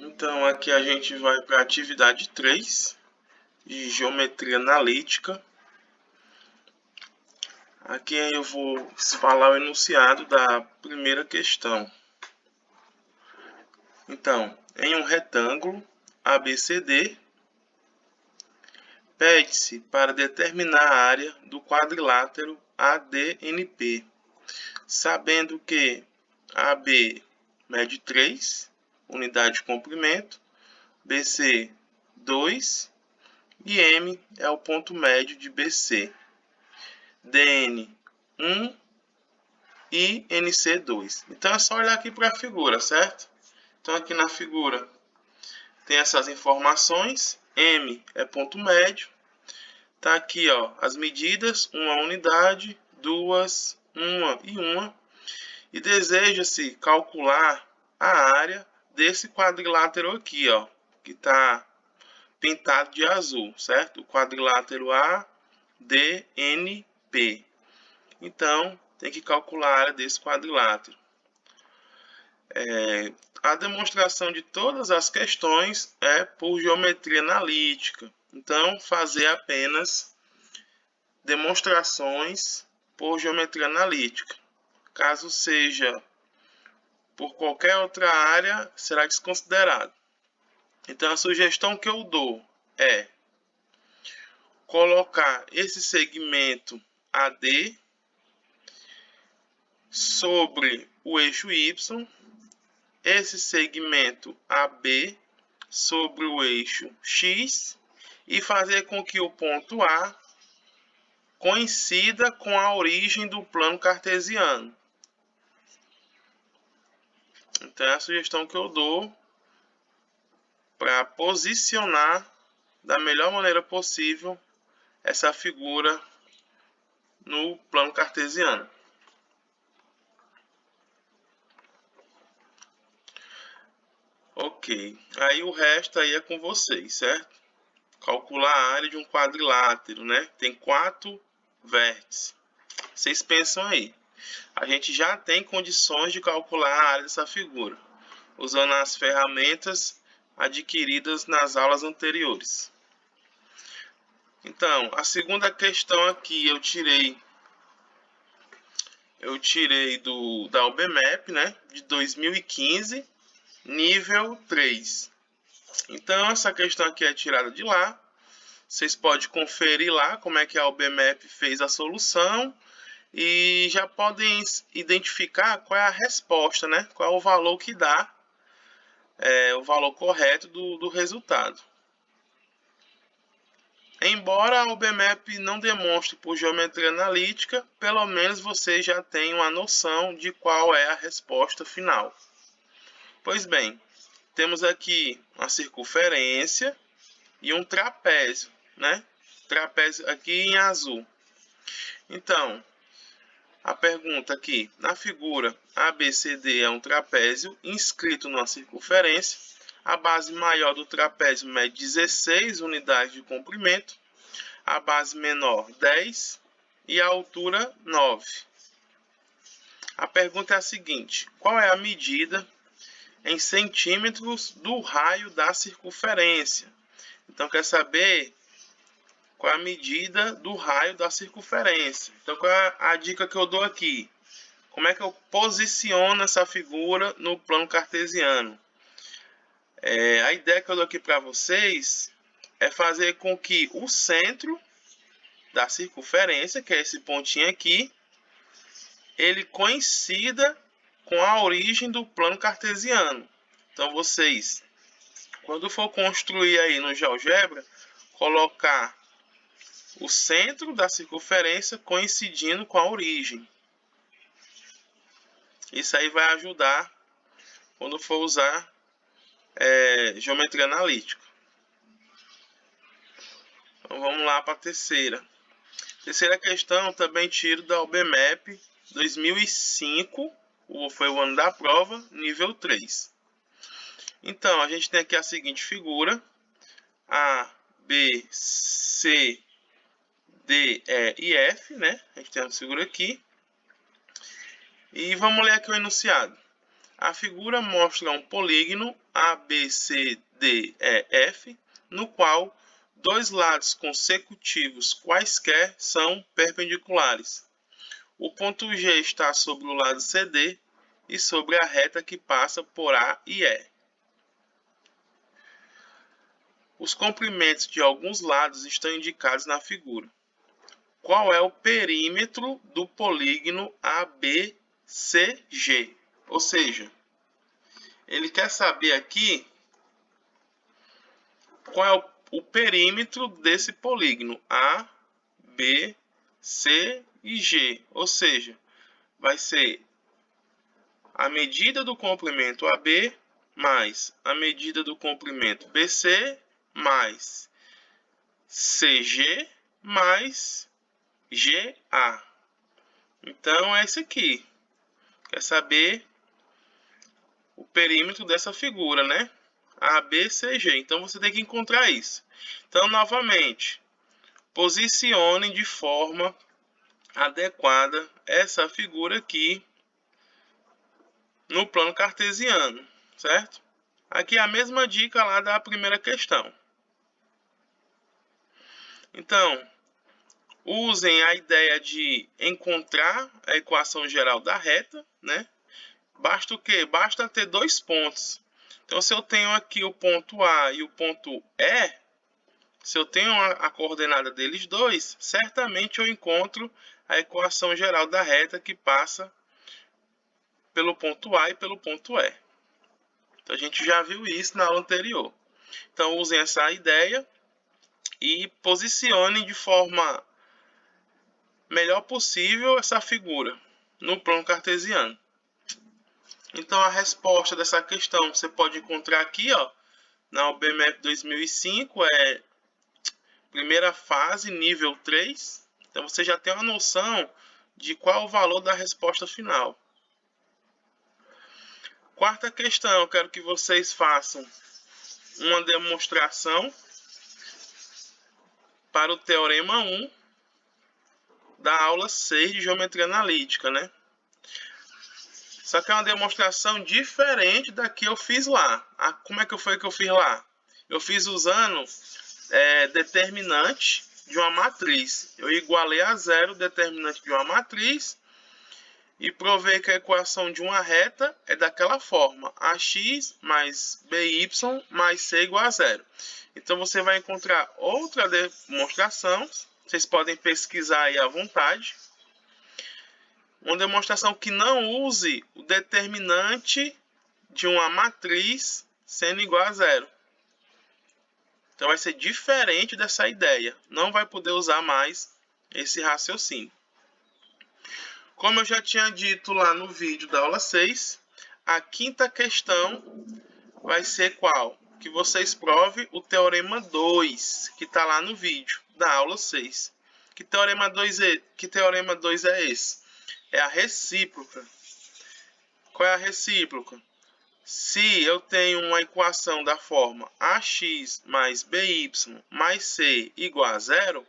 Então, aqui a gente vai para a atividade 3 de geometria analítica. Aqui eu vou falar o enunciado da primeira questão. Então, em um retângulo ABCD, pede-se para determinar a área do quadrilátero ADNP, sabendo que AB mede 3 unidades de comprimento, BC 2 e M é o ponto médio de BC, DN 1 e NC 2. Então é só olhar aqui para a figura, certo? Então aqui na figura tem essas informações. M é ponto médio. Tá aqui, ó, as medidas, uma unidade, duas, uma e uma. E deseja-se calcular a área desse quadrilátero aqui, ó, que está pintado de azul, certo? O quadrilátero ADNP. Então, tem que calcular a área desse quadrilátero. A demonstração de todas as questões é por geometria analítica. Então, fazer apenas demonstrações por geometria analítica. Caso seja por qualquer outra área, será desconsiderado. Então, a sugestão que eu dou é colocar esse segmento AD sobre o eixo Y, esse segmento AB sobre o eixo X e fazer com que o ponto A coincida com a origem do plano cartesiano. Então é a sugestão que eu dou para posicionar da melhor maneira possível essa figura no plano cartesiano. Ok, aí o resto aí é com vocês, certo? Calcular a área de um quadrilátero, né? Tem 4 vértices. Vocês pensam aí. A gente já tem condições de calcular a área dessa figura, usando as ferramentas adquiridas nas aulas anteriores. Então, a segunda questão aqui eu tirei da UBMAP, né? De 2015. Nível 3. Então, essa questão aqui é tirada de lá. Vocês podem conferir lá como é que a UBMAP fez a solução e já podem identificar qual é a resposta, né? Qual é o valor que dá, o valor correto do resultado. Embora a UBMAP não demonstre por geometria analítica, pelo menos vocês já têm uma noção de qual é a resposta final. Pois bem, temos aqui uma circunferência e um trapézio, né? Trapézio aqui em azul. Então, a pergunta aqui, na figura ABCD é um trapézio inscrito numa circunferência. A base maior do trapézio mede 16 unidades de comprimento, a base menor 10 e a altura 9. A pergunta é a seguinte, qual é a medida em centímetros do raio da circunferência? Então, quer saber qual é a medida do raio da circunferência. Então, qual é a dica que eu dou aqui? Como é que eu posiciono essa figura no plano cartesiano? A ideia que eu dou aqui para vocês é fazer com que o centro da circunferência, que é esse pontinho aqui, ele coincida com a origem do plano cartesiano. Então, vocês, quando for construir aí no GeoGebra, colocar o centro da circunferência coincidindo com a origem. Isso aí vai ajudar quando for usar geometria analítica. Então, vamos lá para a terceira. Terceira questão, também tiro da UBMAP 2005, foi o ano da prova, nível 3. Então, a gente tem aqui a seguinte figura, A, B, C, D, E e F, né? A gente tem a figura aqui. E vamos ler aqui o enunciado. A figura mostra um polígono ABCDEF, no qual dois lados consecutivos quaisquer são perpendiculares. O ponto G está sobre o lado CD e sobre a reta que passa por A e E. Os comprimentos de alguns lados estão indicados na figura. Qual é o perímetro do polígono ABCG? Ou seja, ele quer saber aqui qual é o perímetro desse polígono A, B, C e G. Ou seja, vai ser a medida do comprimento AB mais a medida do comprimento BC mais CG mais GA. Então é esse aqui. Quer saber o perímetro dessa figura, né? ABCG. Então você tem que encontrar isso. Então, novamente, posicione de forma adequada essa figura aqui no plano cartesiano, certo? Aqui é a mesma dica lá da primeira questão. Então, usem a ideia de encontrar a equação geral da reta, né? Basta o quê? Basta ter dois pontos. Então, se eu tenho aqui o ponto A e o ponto E, se eu tenho a coordenada deles dois, certamente eu encontro a equação geral da reta que passa pelo ponto A e pelo ponto E. Então, a gente já viu isso na aula anterior. Então, usem essa ideia e posicionem de forma melhor possível essa figura no plano cartesiano. Então, a resposta dessa questão você pode encontrar aqui, ó, na UBMF 2005, é primeira fase, nível 3. Então, você já tem uma noção de qual o valor da resposta final. Quarta questão, eu quero que vocês façam uma demonstração para o Teorema 1 da aula 6 de Geometria Analítica, né? Só que é uma demonstração diferente da que eu fiz lá. Como é que foi que eu fiz lá? Eu fiz usando determinante de uma matriz. Eu igualei a zero o determinante de uma matriz e provei que a equação de uma reta é daquela forma: ax mais by mais c igual a zero. Então você vai encontrar outra demonstração, vocês podem pesquisar aí à vontade. Uma demonstração que não use o determinante de uma matriz sendo igual a zero. Então vai ser diferente dessa ideia. Não vai poder usar mais esse raciocínio. Como eu já tinha dito lá no vídeo da aula 6, a quinta questão vai ser qual? Que vocês provem o Teorema 2, que está lá no vídeo da aula 6. Que Teorema 2 é esse? É a recíproca. Qual é a recíproca? Se eu tenho uma equação da forma ax mais by mais c igual a zero,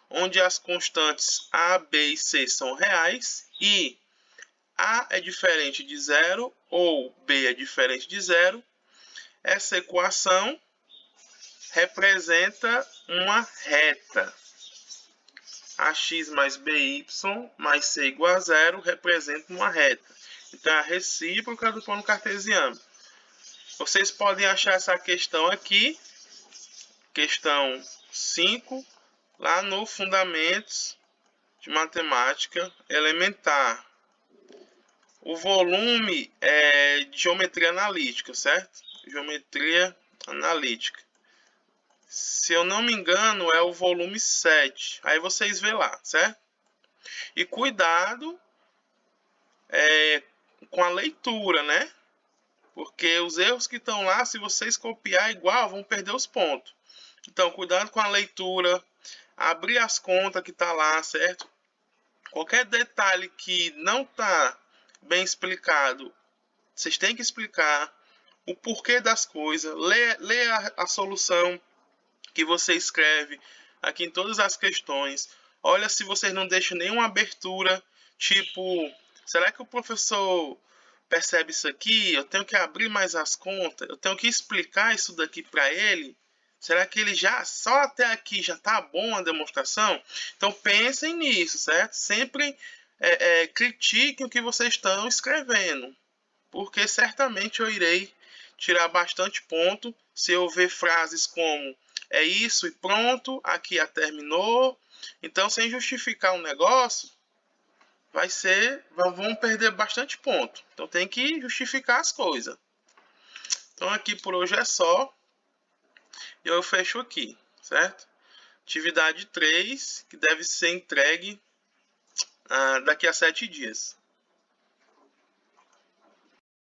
onde as constantes a, b e c são reais e a é diferente de zero ou b é diferente de zero, essa equação representa uma reta. Ax mais by mais c igual a zero representa uma reta. Então, é a recíproca do plano cartesiano. Vocês podem achar essa questão aqui, questão 5, lá no Fundamentos de Matemática Elementar. O volume é de Geometria Analítica, certo? Geometria Analítica. Se eu não me engano, é o volume 7. Aí vocês vê lá, certo? E cuidado com a leitura, né? Porque os erros que estão lá, se vocês copiar igual, vão perder os pontos. Então, cuidado com a leitura, abrir as contas que está lá, certo? Qualquer detalhe que não está bem explicado, vocês têm que explicar o porquê das coisas. Lê a solução que você escreve aqui em todas as questões. Olha se vocês não deixam nenhuma abertura, tipo, será que o professor percebe isso aqui? Eu tenho que abrir mais as contas? Eu tenho que explicar isso daqui para ele? Será que ele já, só até aqui já tá bom a demonstração? Então pensem nisso, certo? Sempre critiquem o que vocês estão escrevendo, porque certamente eu irei tirar bastante ponto se eu ver frases como é isso e pronto, aqui já terminou. Então, sem justificar um negócio, vão perder bastante ponto. Então tem que justificar as coisas. Então aqui por hoje é só. Eu fecho aqui, certo? Atividade 3, que deve ser entregue daqui a 7 dias.